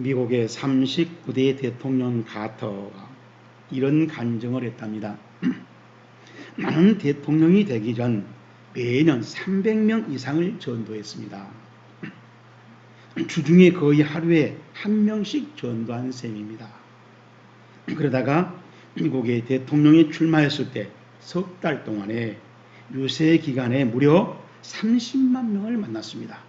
미국의 39대 대통령 카터가 이런 간증을 했답니다. 나는 대통령이 되기 전 매년 300명 이상을 전도했습니다. 주중에 거의 하루에 한 명씩 전도한 셈입니다. 그러다가 미국의 대통령이 출마했을 때 석 달 동안에 유세 기간에 무려 30만 명을 만났습니다.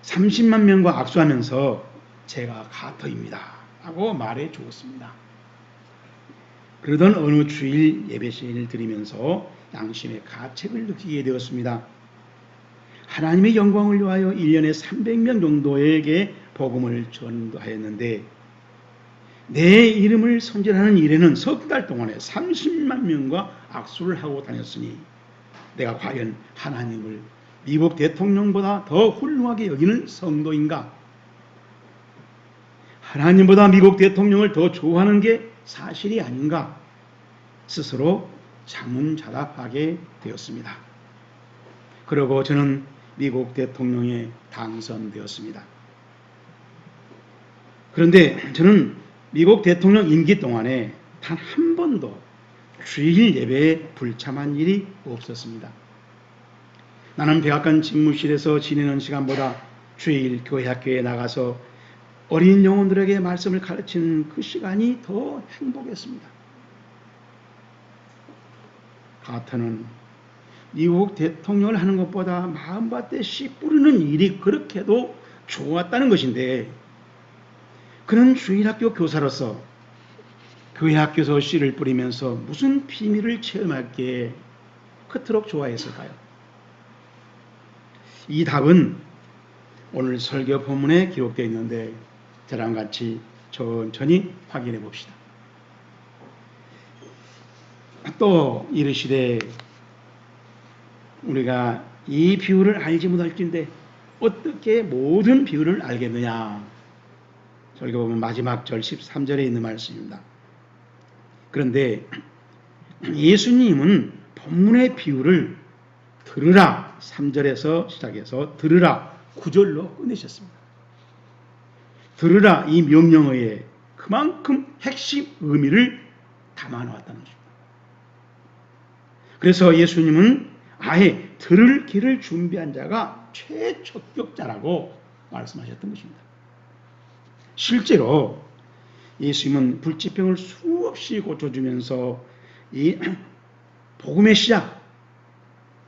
30만 명과 악수하면서 제가 카터입니다 하고 말해 주었습니다. 그러던 어느 주일 예배 시간을 드리면서 양심의 가책을 느끼게 되었습니다. 하나님의 영광을 위하여 1년에 300명 정도에게 복음을 전도하였는데 내 이름을 선전하는 일에는 석 달 동안에 30만 명과 악수를 하고 다녔으니 내가 과연 하나님을 미국 대통령보다 더 훌륭하게 여기는 성도인가? 하나님보다 미국 대통령을 더 좋아하는 게 사실이 아닌가? 스스로 자문자답하게 되었습니다. 그리고 저는 미국 대통령에 당선되었습니다. 그런데 저는 미국 대통령 임기 동안에 단 한 번도 주일 예배에 불참한 일이 없었습니다. 나는 백악관 집무실에서 지내는 시간보다 주일 교회 학교에 나가서 어린 영혼들에게 말씀을 가르치는 그 시간이 더 행복했습니다. 카터는 미국 대통령을 하는 것보다 마음밭에 씨 뿌리는 일이 그렇게도 좋았다는 것인데 그는 주일학교 교사로서 교회 학교에서 씨를 뿌리면서 무슨 비밀을 체험하기에 그토록 좋아했을까요? 이 답은 오늘 설교 본문에 기록되어 있는데 저랑 같이 천천히 확인해 봅시다. 또 이르시되 우리가 이 비유를 알지 못할진데 어떻게 모든 비유를 알겠느냐. 설교 보면 마지막 절 13절에 있는 말씀입니다. 그런데 예수님은 본문의 비유를 들으라 3절에서 시작해서 들으라 9절로 끝내셨습니다. 들으라 이 명령어에 그만큼 핵심 의미를 담아놓았다는 것입니다. 그래서 예수님은 아예 들을 길을 준비한 자가 최적격자라고 말씀하셨던 것입니다. 실제로 예수님은 불치병을 수없이 고쳐주면서 이 복음의 시작,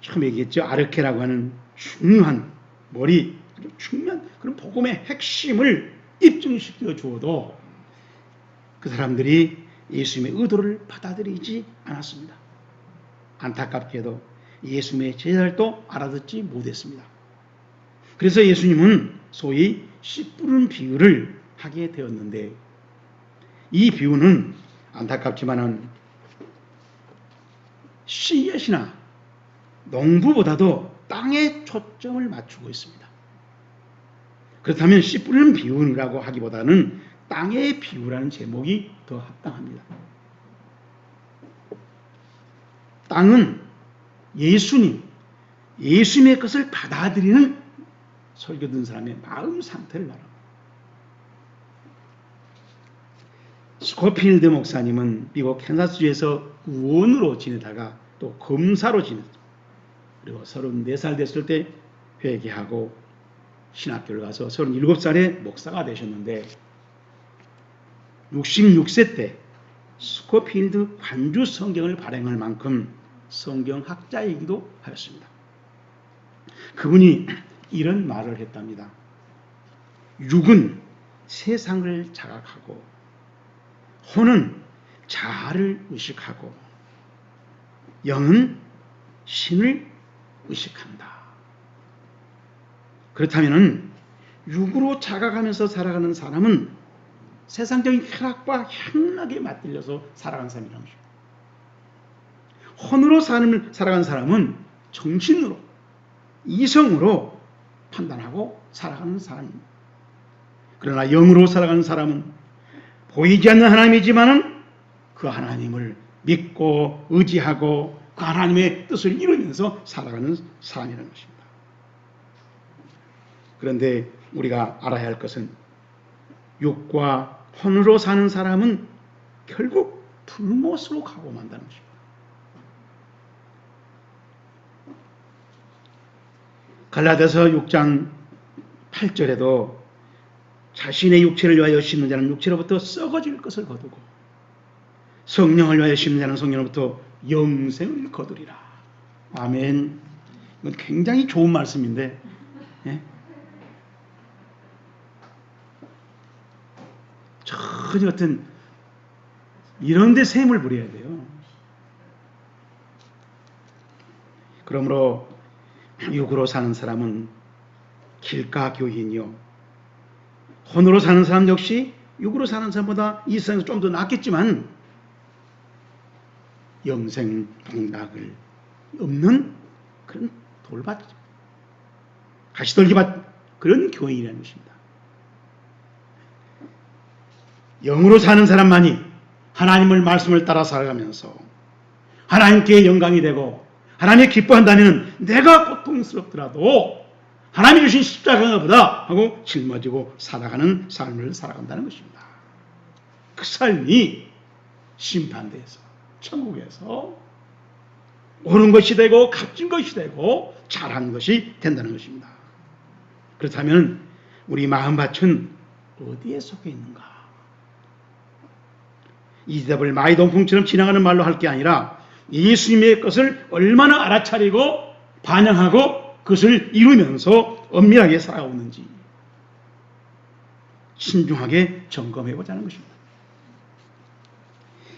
처음 얘기했죠. 아르케라고 하는 중요한 머리, 중요한 그런 복음의 핵심을 입증시켜 주어도 그 사람들이 예수님의 의도를 받아들이지 않았습니다. 안타깝게도 예수님의 제자들도 알아듣지 못했습니다. 그래서 예수님은 소위 씨 뿌리는 비유를 하게 되었는데 이 비유는 안타깝지만은 씨앗이나 농부보다도 땅에 초점을 맞추고 있습니다. 그렇다면 씨 뿌리는 비유라고 하기보다는 땅의 비유라는 제목이 더 합당합니다. 땅은 예수님의 것을 받아들이는 설교 듣는 사람의 마음 상태를 말합니다. 스코필드 목사님은 미국 캔사스주에서 의원으로 지내다가 또 검사로 지냈습니다. 그리고 34살 됐을 때 회개하고 신학교를 가서 37살에 목사가 되셨는데 66세 때 스코필드 관주 성경을 발행할 만큼 성경학자이기도 하였습니다. 그분이 이런 말을 했답니다. 육은 세상을 자각하고 혼은 자아를 의식하고 영은 신을 의식한다. 그렇다면 육으로 자각하면서 살아가는 사람은 세상적인 쾌락과 향락에 맞들려서 살아가는 사람이라는 것입니다. 혼으로 살아가는 사람은 정신으로 이성으로 판단하고 살아가는 사람입니다. 그러나 영으로 살아가는 사람은 보이지 않는 하나님이지만은 그 하나님을 믿고 의지하고 그 하나님의 뜻을 이루면서 살아가는 사람이라는 것입니다. 그런데 우리가 알아야 할 것은 육과 혼으로 사는 사람은 결국 불못으로 가고 만다는 것입니다. 갈라디아서 6장 8절에도 자신의 육체를 위하여 심는 자는 육체로부터 썩어질 것을 거두고 성령을 위하여 심는 자는 성령으로부터 영생을 거두리라. 아멘. 이건 굉장히 좋은 말씀인데, 예? 전혀 어떤 이런 데 셈을 부려야 돼요. 그러므로 육으로 사는 사람은 길가 교인이요, 혼으로 사는 사람 역시 육으로 사는 사람보다 이 세상에서 좀 더 낫겠지만 영생 동락을 없는 그런 돌밭, 가시돌기밭, 그런 교인이라는 것입니다. 영으로 사는 사람만이 하나님의 말씀을 따라 살아가면서 하나님께 영광이 되고 하나님이 기뻐한다면 내가 고통스럽더라도 하나님이 주신 십자가가 보다 하고 짊어지고 살아가는 삶을 살아간다는 것입니다. 그 삶이 심판대에서, 천국에서 옳은 것이 되고 값진 것이 되고 잘한 것이 된다는 것입니다. 그렇다면 우리 마음밭은 어디에 속해 있는가? 이 대답을 마이동풍처럼 지나가는 말로 할 게 아니라 예수님의 것을 얼마나 알아차리고 반영하고 그것을 이루면서 엄밀하게 살아오는지 신중하게 점검해보자는 것입니다.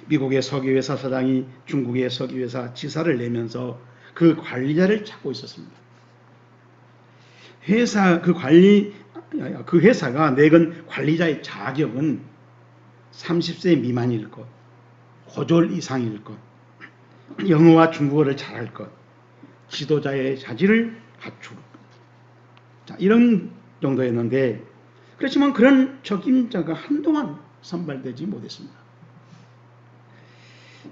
미국의 석유회사 사장이 중국의 석유회사 지사를 내면서 그 관리자를 찾고 있었습니다. 그 회사가 내건 관리자의 자격은 30세 미만일 것, 고졸 이상일 것, 영어와 중국어를 잘할 것, 지도자의 자질을 갖추고, 이런 정도였는데, 그렇지만 그런 적임자가 한동안 선발되지 못했습니다.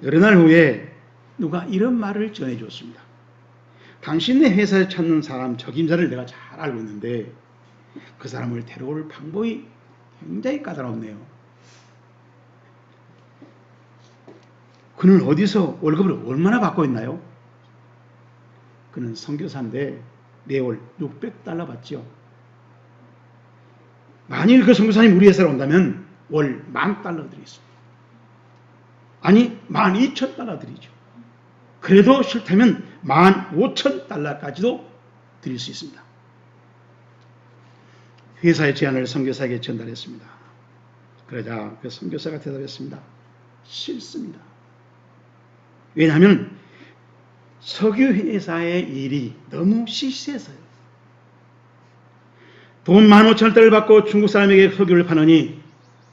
여러 날 후에 누가 이런 말을 전해줬습니다. 당신네 회사에 찾는 사람 적임자를 내가 잘 알고 있는데 그 사람을 데려올 방법이 굉장히 까다롭네요. 그는 어디서 월급을 얼마나 받고 있나요? 그는 선교사인데 매월 $600 받죠. 만일 그 선교사님 우리 회사로 온다면 월 $10,000 드리겠습니다. 아니 $12,000 드리죠. 그래도 싫다면 $15,000까지도 드릴 수 있습니다. 회사의 제안을 선교사에게 전달했습니다. 그러자 그 선교사가 대답했습니다. 싫습니다. 왜냐하면 석유회사의 일이 너무 시시해서요. 돈 $15,000을 받고 중국 사람에게 석유를 파느니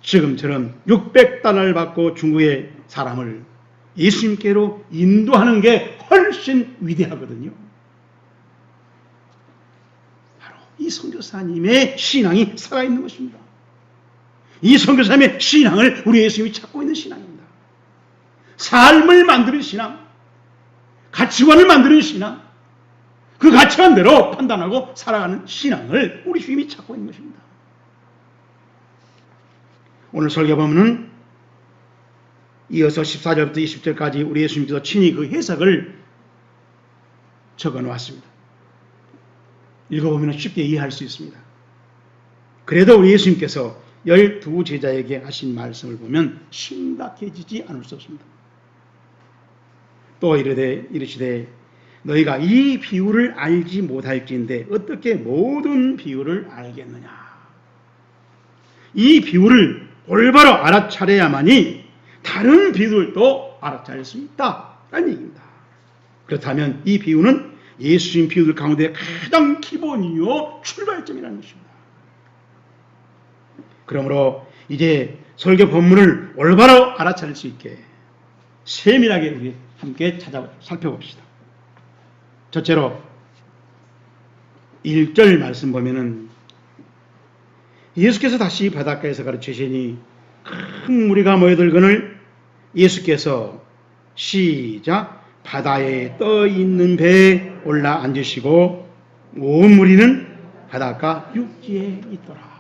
지금처럼 $600을 받고 중국의 사람을 예수님께로 인도하는 게 훨씬 위대하거든요. 바로 이 선교사님의 신앙이 살아있는 것입니다. 이 선교사님의 신앙을 우리 예수님이 찾고 있는 신앙입니다. 삶을 만드는 신앙, 가치관을 만드는 신앙, 그 가치관대로 판단하고 살아가는 신앙을 우리 주님이 찾고 있는 것입니다. 오늘 설교 본문은 이어서 14절부터 20절까지 우리 예수님께서 친히 그 해석을 적어 놓았습니다. 읽어보면 쉽게 이해할 수 있습니다. 그래도 우리 예수님께서 12제자에게 하신 말씀을 보면 심각해지지 않을 수 없습니다. 또 이르시되 너희가 이 비유를 알지 못할지인데 어떻게 모든 비유를 알겠느냐. 이 비유를 올바로 알아차려야만이 다른 비유들도 알아차릴 수 있다라는 얘기입니다. 그렇다면 이 비유는 예수님 비유들 가운데 가장 기본이요 출발점이라는 것입니다. 그러므로 이제 설교 본문을 올바로 알아차릴 수 있게 세밀하게 우리 함께 살펴봅시다. 첫째로 1절 말씀 보면은 예수께서 다시 바닷가에서 가르치시니 큰 무리가 모여들거늘 예수께서 시작 바다에 떠 있는 배에 올라 앉으시고 온 무리는 바닷가 육지에 있더라.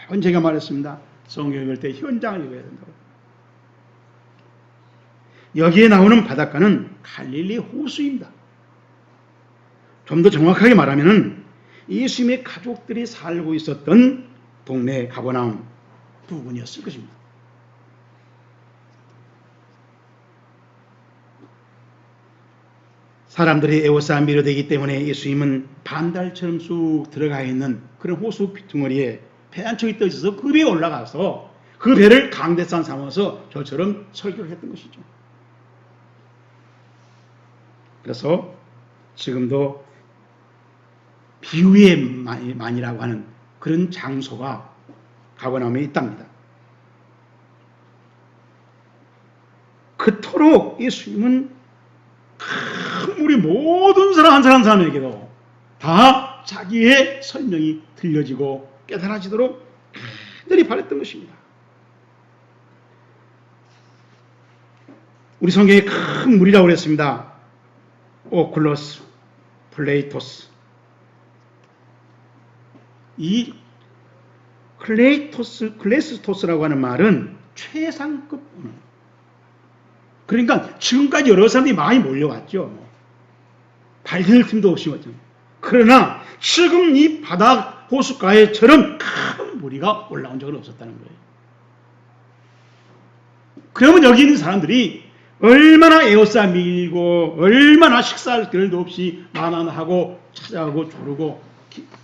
매번 제가 말했습니다. 성경 읽을 때 현장을 읽어야 된다고. 여기에 나오는 바닷가는 갈릴리 호수입니다. 좀 더 정확하게 말하면 예수님의 가족들이 살고 있었던 동네 가버나움 부근이었을 것입니다. 사람들이 에워싸 밀어대기 때문에 예수님은 반달처럼 쑥 들어가 있는 그런 호수 pitung어리에 배 한 척이 떠 있어서 그 배에 올라가서 그 배를 강대상 삼아서 저처럼 설교를 했던 것이죠. 그래서 지금도 비유의 만이라고 하는 그런 장소가 가버나움에 있답니다. 그토록 예수님은 우리 모든 사람 한 사람 사람에게도 다 자기의 설명이 들려지고 깨달아지도록 간절히 바랬던 것입니다. 우리 성경에 큰 물이라고 그랬습니다. 오클로스, 플레이토스. 이 클레스토스라고 하는 말은 최상급 언어. 그러니까 지금까지 여러 사람들이 많이 몰려왔죠. 발견할 틈도 없이 왔죠. 그러나 지금 이 바다 호숫가에처럼 큰 무리가 올라온 적은 없었다는 거예요. 그러면 여기 있는 사람들이 얼마나 에워싸 밀고 얼마나 식사할 겨를도 없이 만안하고 찾아가고 조르고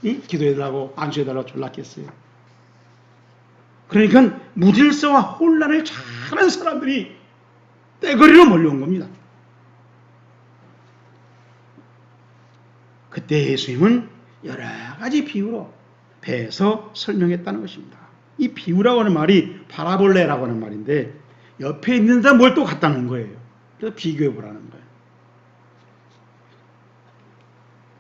기도해달라고 안수해달라고 졸랐겠어요. 그러니까 무질서와 혼란을 잘하는 사람들이 떼거리로 몰려온 겁니다. 그때 예수님은 여러 가지 비유로 배에서 설명했다는 것입니다. 이 비유라고 하는 말이 파라볼레라고 하는 말인데 옆에 있는 데다 뭘 또 갖다 놓은 거예요. 그래서 비교해 보라는 거예요.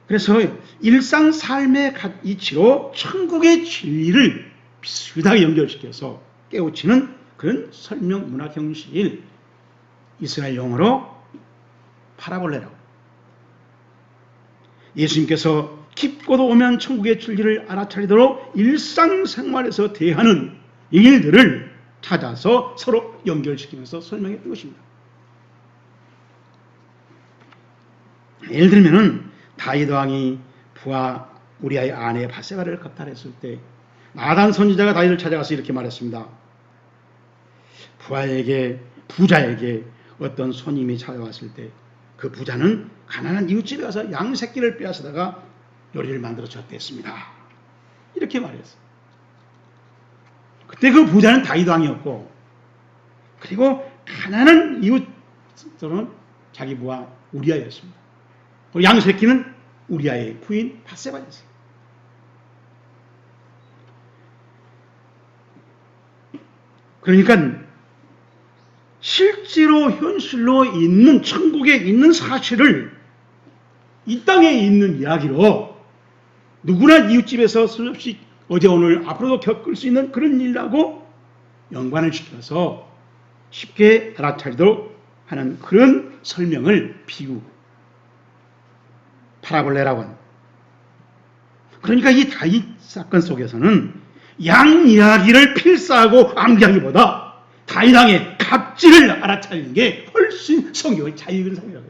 그래서 일상 삶의 이치로 천국의 진리를 비슷하게 연결시켜서 깨우치는 그런 설명 문학 형식일 이스라엘 용어로 파라볼레라고. 예수님께서 깊고도 오면 천국의 진리를 알아차리도록 일상생활에서 대하는 일들을 찾아서 서로 연결시키면서 설명했던 것입니다. 예를 들면은 다윗 왕이 부하 우리아의 아내 바세바를 겁탈했을 때 나단 선지자가 다윗을 찾아가서 이렇게 말했습니다. 부자에게 어떤 손님이 찾아왔을 때 그 부자는 가난한 이웃집에 가서 양 새끼를 빼앗아다가 요리를 만들어 줬댔습니다. 이렇게 말했어요. 그때 그 부자는 다윗 왕이었고, 그리고 가난한 이웃들은 자기 부하 우리아였습니다. 그리고 양 새끼는 우리아의 부인 바세바였어요. 그러니까 실제로 현실로 있는 천국에 있는 사실을 이 땅에 있는 이야기로 누구나 이웃집에서 수없이 어제 오늘 앞으로도 겪을 수 있는 그런 일하고 연관을 시켜서 쉽게 알아차리도록 하는 그런 설명을 비유, 파라볼레라고 합니다. 그러니까 이 다윗 사건 속에서는 양 이야기를 필사하고 암기하기보다 다윗 왕의 갑질을 알아차리는 게 훨씬 성경의 자유를 살려요.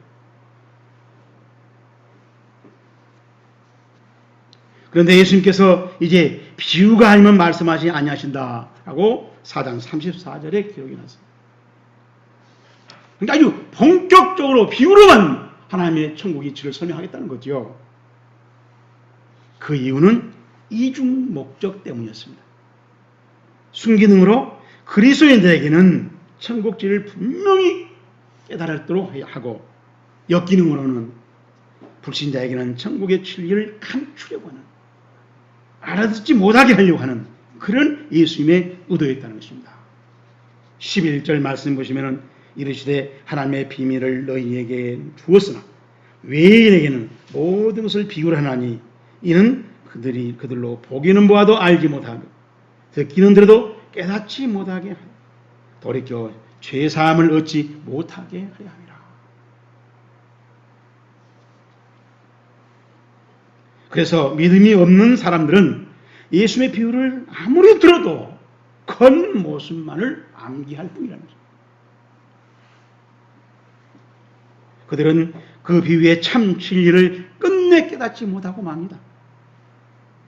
그런데 예수님께서 이제 비유가 아니면 말씀하시지 아니하신다라고 4장 34절에 기록이 났습니다. 그러니까 아주 본격적으로 비유로만 하나님의 천국 이치를 설명하겠다는 거죠. 그 이유는 이중 목적 때문이었습니다. 순기능으로 그리스도인들에게는 천국지를 분명히 깨달도록 하고, 역기능으로는 불신자에게는 천국의 진리를 감추려고 하는, 알아듣지 못하게 하려고 하는 그런 예수님의 의도였다는 것입니다. 11절 말씀 보시면은 이르시되 하나님의 비밀을 너희에게 주었으나 외인에게는 모든 것을 비유를 하나니 이는 그들로 보기는 보아도 알지 못하고 듣기는 들어도 깨닫지 못하게 하여 돌이켜 죄사함을 얻지 못하게 하여 함이라. 그래서 믿음이 없는 사람들은 예수님의 비유를 아무리 들어도 겉모습만을 암기할 뿐이라는 것입니다. 그들은 그 비유의 참 진리를 끝내 깨닫지 못하고 맙니다.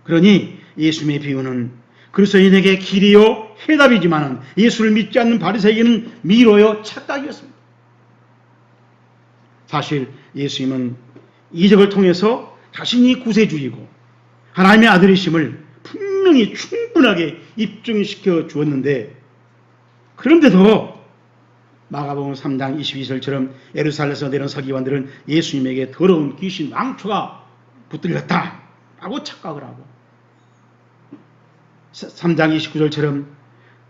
그러니 예수님의 비유는 그리스도인에게 길이요 해답이지만 예수를 믿지 않는 바리새인은 미로요 착각이었습니다. 사실 예수님은 이적을 통해서 자신이 구세주이고 하나님의 아들이심을 분명히 충분하게 입증시켜 주었는데, 그런데도 마가복음 3장 22절처럼 예루살렘에서 내려온 서기관들은 예수님에게 더러운 귀신 왕초가 붙들렸다라고 착각을 하고, 3장 29절처럼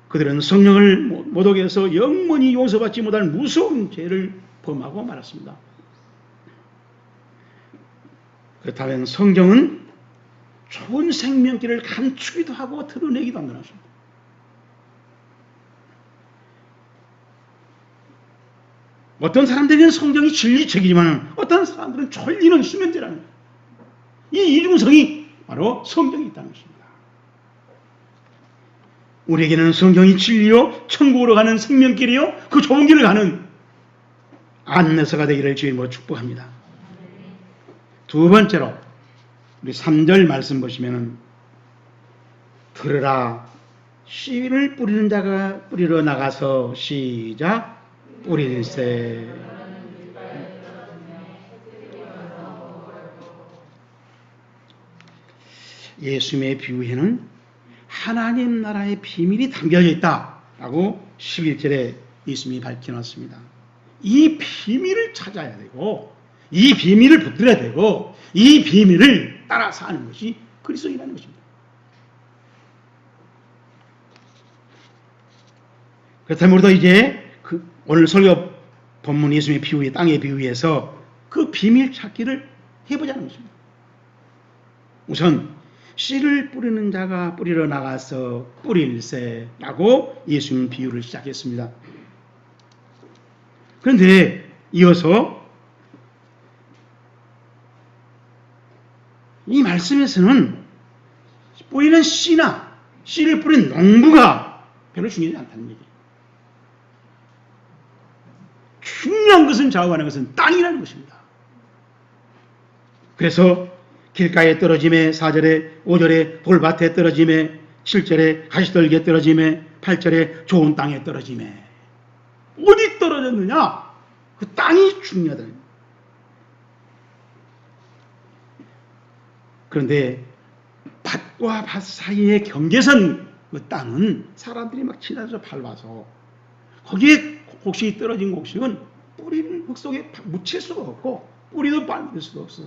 그들은 성령을 모독 해서 영원히 용서받지 못할 무서운 죄를 범하고 말았습니다. 그렇다면 성경은 좋은 생명길을 감추기도 하고 드러내기도 한다는 것입니다. 어떤 사람들은 성경이 진리책이지만 어떤 사람들은 졸리는 수면제라는 거예요. 이 이중성이 바로 성경이 있다는 것입니다. 우리에게는 성경이 진리요 천국으로 가는 생명길이요 그 좁은 길을 가는 안내서가 되기를 주님으로 축복합니다. 두 번째로 우리 3절 말씀 보시면은 들으라 씨를 뿌리는 자가 뿌리러 나가서 시작 뿌릴세. 예수님의 비유에는 하나님 나라의 비밀이 담겨져 있다라고 11절에 예수님이 밝혀놨습니다. 이 비밀을 찾아야 되고 이 비밀을 붙들어야 되고 이 비밀을 따라 사는 것이 그리스도인이라는 것입니다. 그렇다면 우리도 이제 오늘 설교 본문 예수님의 비유의 땅의 비유에서 그 비밀 찾기를 해보자는 것입니다. 우선 씨를 뿌리는 자가 뿌리러 나가서 뿌릴세라고 예수님 비유를 시작했습니다. 그런데 이어서 이 말씀에서는 뿌리는 씨나 씨를 뿌린 농부가 별로 중요하지 않다는 얘기예요. 중요한 것은 좌우하는 것은 땅이라는 것입니다. 그래서 길가에 떨어짐에 4절에 5절에 돌밭에 떨어짐에 7절에 가시떨기에 떨어짐에 8절에 좋은 땅에 떨어짐에 어디 떨어졌느냐? 그 땅이 중요하다. 그런데 밭과 밭 사이의 경계선 그 땅은 사람들이 막 지나서 밟아서 거기에 곡식이 떨어진 곡식은 뿌리를 흙 속에 묻힐 수가 없고 뿌리도 빨릴 수가 없어.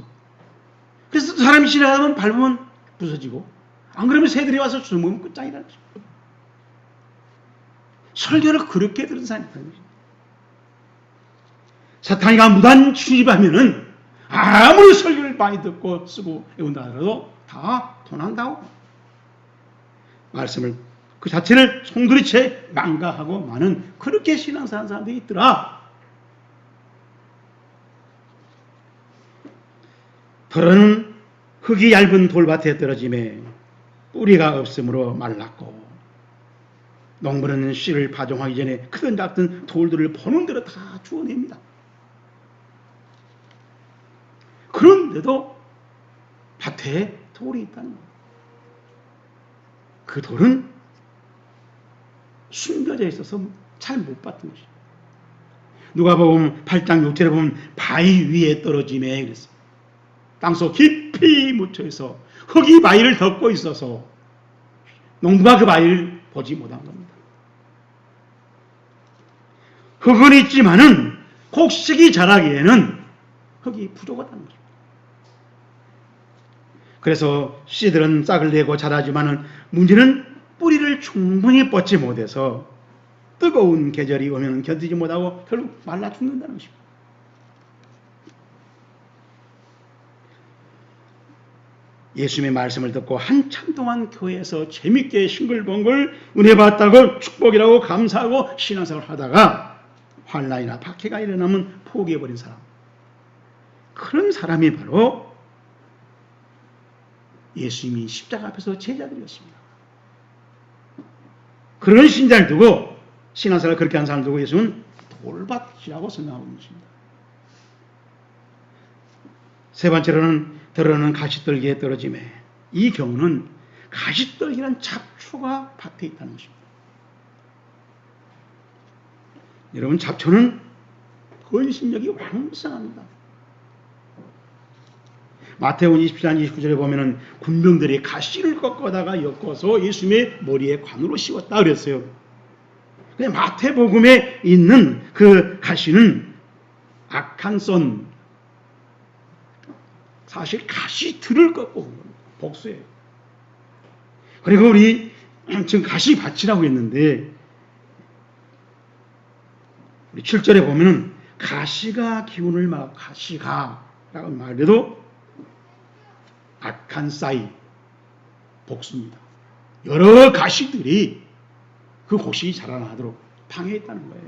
그래서 사람이 지나가면 밟으면 부서지고 안 그러면 새들이 와서 주워먹으면 끝장이라는 거죠. 설교를 그렇게 들은 사람이 있다는 거죠. 사탄이가 무단 출입하면은 아무리 설교를 많이 듣고 쓰고 외운다 하더라도 다 도난다고 말씀을 그 자체를 송두리째 망가하고 많은 그렇게 신앙사하는 사람들이 있더라. 더러는 흙이 얇은 돌밭에 떨어짐에 뿌리가 없으므로 말랐고 농부는 씨를 파종하기 전에 크든 작든 돌들을 보는 대로 다 주워냅니다. 그런데도 밭에 돌이 있다는 거예요. 그 돌은 숨겨져 있어서 잘 못 봤던 것이에요. 누가복음 8장 6절에 보면 바위 위에 떨어짐에 그랬어요. 땅속 깊이 묻혀있어 흙이 바위를 덮고 있어서 농부가 그 바위를 보지 못한 겁니다. 흙은 있지만은 곡식이 자라기에는 흙이 부족하다는 거죠. 그래서 씨들은 싹을 내고 자라지만은 문제는 뿌리를 충분히 뻗지 못해서 뜨거운 계절이 오면 견디지 못하고 결국 말라 죽는다는 것입니다. 예수님의 말씀을 듣고 한참 동안 교회에서 재밌게 싱글벙글 은혜 받았다고 축복이라고 감사하고 신앙생활을 하다가 환난이나 박해가 일어나면 포기해버린 사람, 그런 사람이 바로 예수님이 십자가 앞에서 제자들이었습니다. 그런 신자를 두고 신앙생활을 그렇게 한 사람을 두고 예수는 돌밭이라고 설명하고 있는 것입니다. 세 번째로는 더러는 가시떨기에 떨어짐에, 이 경우는 가시떨기란 잡초가 밭에 있다는 것입니다. 여러분, 잡초는 번식력이 왕성합니다. 마태복음 27장 29절에 보면은 군병들이 가시를 꺾어다가 엮어서 예수님의 머리에 관으로 씌웠다 그랬어요. 근데 마태복음에 있는 그 가시는 악한 선, 사실 가시들을 꺾고 온 겁니다. 복수예요. 그리고 우리 지금 가시밭이라고 했는데 우리 7절에 보면은 가시가 기운을 막 가시가라고 말해도 악한 싸이, 복수입니다. 여러 가시들이 그 곡식이 자라나도록 방해했다는 거예요.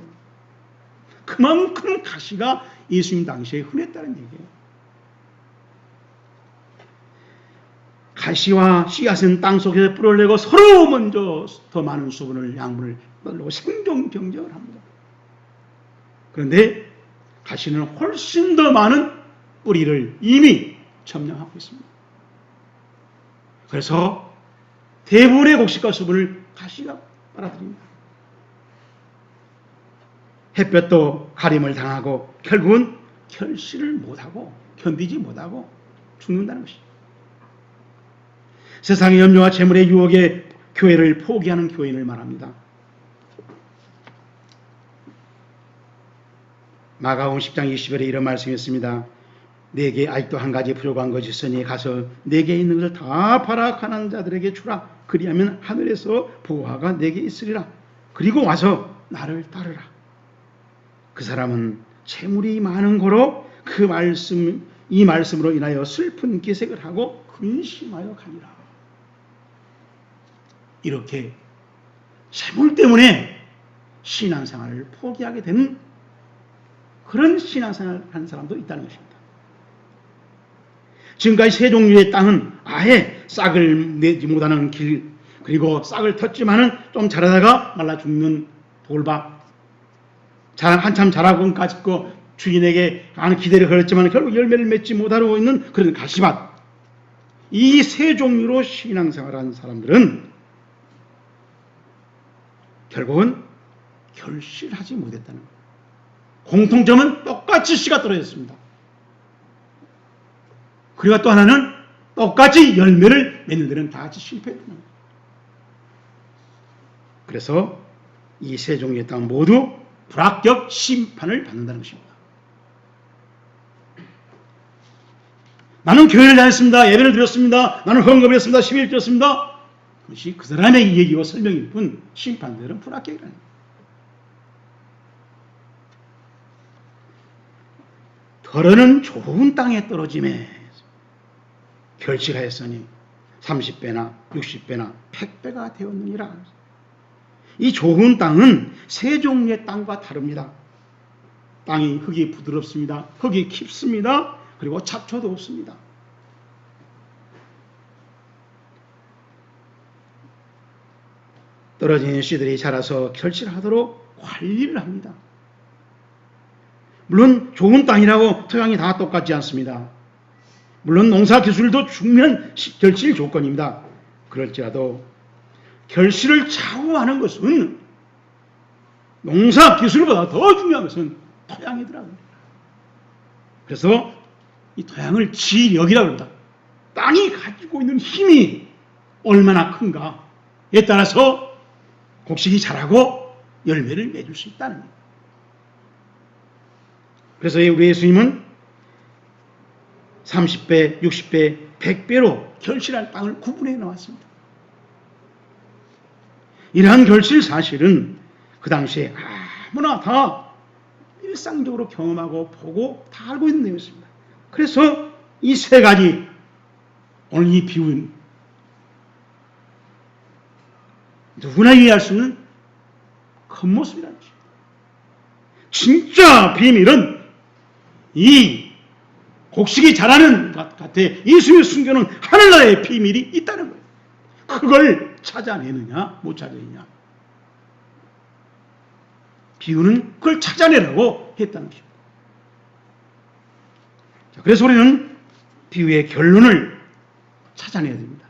그만큼 가시가 예수님 당시에 흔했다는 얘기예요. 가시와 씨앗은 땅속에서 뿌리를 내고 서로 먼저 더 많은 수분을 양분을 떨고 생존 경쟁을 합니다. 그런데 가시는 훨씬 더 많은 뿌리를 이미 점령하고 있습니다. 그래서 대부분의 곡식과 수분을 가시가 빨아들입니다. 햇볕도 가림을 당하고 결국은 결실을 못하고 견디지 못하고 죽는다는 것입니다. 세상의 염려와 재물의 유혹에 교회를 포기하는 교인을 말합니다. 마가복음 10장 20절에 이런 말씀이 있습니다. 내게 아직도 한 가지 부족한 것이 있으니 가서 내게 있는 것을 다 팔아 가난한 자들에게 주라. 그리하면 하늘에서 보화가 내게 있으리라. 그리고 와서 나를 따르라. 그 사람은 재물이 많은 거로 이 말씀으로 인하여 슬픈 기색을 하고 근심하여 가니라. 이렇게 재물 때문에 신앙생활을 포기하게 되는 그런 신앙생활을 하는 사람도 있다는 것입니다. 지금까지 세 종류의 땅은 아예 싹을 내지 못하는 길, 그리고 싹을 텄지만은 좀 자라다가 말라 죽는 돌밭, 한참 자라고 가지고 주인에게 많은 기대를 걸었지만 결국 열매를 맺지 못하고 있는 그런 가시밭. 이 세 종류로 신앙생활하는 사람들은 결국은 결실하지 못했다는 거예요. 공통점은 똑같이 씨가 떨어졌습니다. 그리고 또 하나는 똑같이 열매를 맺는 데는 다 같이 실패했다는 거예요. 그래서 이 세 종류의 땅 모두 불합격 심판을 받는다는 것입니다. 나는 교회를 다녔습니다. 예배를 드렸습니다. 나는 헌금을 했습니다. 11일 드렸습니다. 그것이 그 사람의 얘기와 설명일 뿐 심판들은 불합격이라는 거예요. 더러는 좋은 땅에 떨어짐에 결실하였으니 30배나 60배나 100배가 되었느니라. 이 좋은 땅은 세 종류의 땅과 다릅니다. 땅이 흙이 부드럽습니다. 흙이 깊습니다. 그리고 잡초도 없습니다. 떨어진 씨들이 자라서 결실하도록 관리를 합니다. 물론 좋은 땅이라고 토양이 다 똑같지 않습니다. 물론 농사 기술도 중요한 결실 조건입니다. 그럴지라도 결실을 좌우하는 것은 농사 기술보다 더 중요한 것은 토양이더라고요. 그래서 이 토양을 지력이라고 합니다. 땅이 가지고 있는 힘이 얼마나 큰가에 따라서 곡식이 자라고 열매를 맺을 수 있다는 거예요. 그래서 우리 예수님은 30배, 60배, 100배로 결실할 땅을 구분해 놓았습니다. 이러한 결실 사실은 그 당시에 아무나 다 일상적으로 경험하고 보고 다 알고 있는 내용이었습니다. 그래서 이 세 가지 오늘 이 비유는 누구나 이해할 수 있는 겉모습이라는 것입니다. 진짜 비밀은 이 곡식이 자라는 것 같아 예수님의 순교는 하늘나라의 비밀이 있다는 거예요. 그걸 찾아내느냐 못 찾아내느냐. 비유는 그걸 찾아내라고 했다는 것입니다. 그래서 우리는 비유의 결론을 찾아내야 됩니다.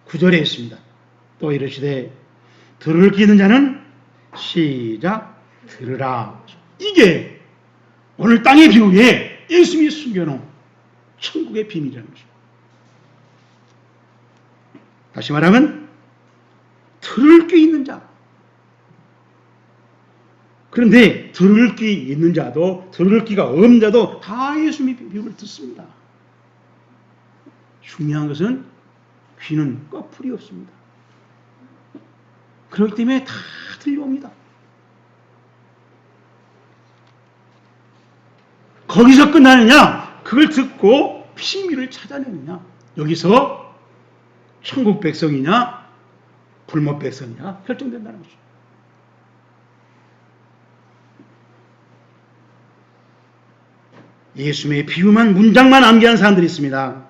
9절에 있습니다. 또 이르시되 들을 귀 있는 자는 시작 들으라. 이게 오늘 땅의 비유에 예수님이 숨겨놓은 천국의 비밀이라는 것입니다. 다시 말하면 들을 귀 있는 자. 그런데 들을 귀 있는 자도 들을 귀가 없는 자도 다 예수님의 비유를 듣습니다. 중요한 것은 귀는 꺼풀이 없습니다. 그렇기 때문에 다 들려옵니다. 거기서 끝나느냐? 그걸 듣고 비밀을 찾아내느냐? 여기서 천국 백성이냐 불법 백성이냐 결정된다는 것이죠. 예수님의 비유만 문장만 암기한 사람들이 있습니다.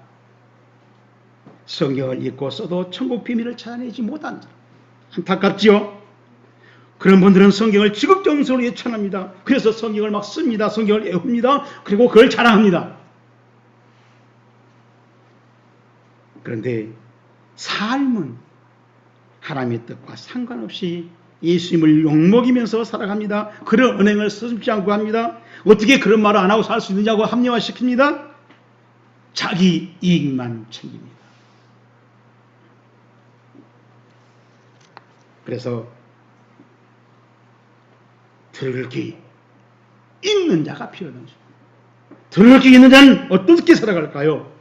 성경을 읽고 써도 천국 비밀을 찾아내지 못한 사람. 안타깝지요? 그런 분들은 성경을 지극정성으로 예찬합니다. 그래서 성경을 막 씁니다. 성경을 외웁니다. 그리고 그걸 자랑합니다. 그런데 삶은 하나님의 뜻과 상관없이 예수님을 욕먹이면서 살아갑니다. 그런 언행을 서슴지 않고 합니다. 어떻게 그런 말을 안 하고 살 수 있느냐고 합리화시킵니다. 자기 이익만 챙깁니다. 그래서 들을 귀 있는 자가 필요한 것입니다. 들을 귀 있는 자는 어떻게 살아갈까요?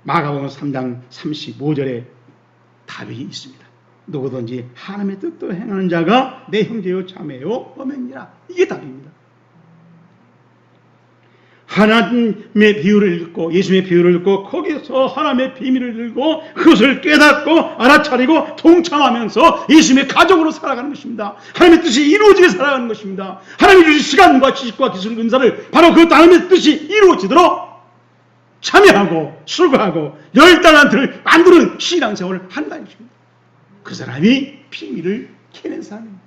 마가복음 3장 35절에 답이 있습니다. 누구든지 하나님의 뜻대로 행하는 자가 내 형제요 자매요 어맹이라. 이게 답입니다. 하나님의 비유를 읽고 예수님의 비유를 읽고 거기서 하나님의 비밀을 읽고 그것을 깨닫고 알아차리고 동참하면서 예수님의 가족으로 살아가는 것입니다. 하나님의 뜻이 이루어지게 살아가는 것입니다. 하나님이 주신 시간과 지식과 기술 은사를 바로 그 하나님의 뜻이 이루어지도록 참여하고 수고하고 열달란트를 만드는 신앙생활을 한다는 것입니다. 그 사람이 비밀을 캐낸 사람입니다.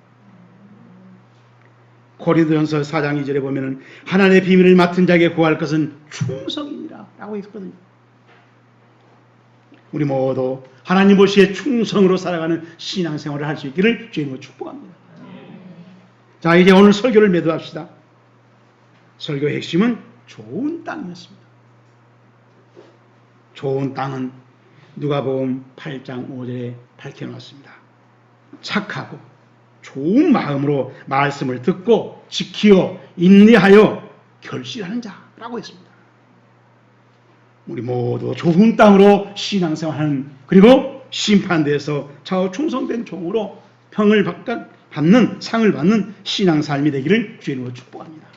고린도전서 4장 2절에 보면은 하나님의 비밀을 맡은 자에게 구할 것은 충성이니라 라고 했거든요. 우리 모두 하나님 보시기에 충성으로 살아가는 신앙생활을 할 수 있기를 주님으로 축복합니다. 자, 이제 오늘 설교를 매도합시다. 설교의 핵심은 좋은 땅이었습니다. 좋은 땅은 누가복음 8장 5절에 밝혀놨습니다. 착하고 좋은 마음으로 말씀을 듣고 지키어 인내하여 결실하는 자라고 했습니다. 우리 모두 좋은 땅으로 신앙생활하는 그리고 심판대에서 좌우 충성된 종으로 상을 받는 신앙 삶이 되기를 주님으로 축복합니다.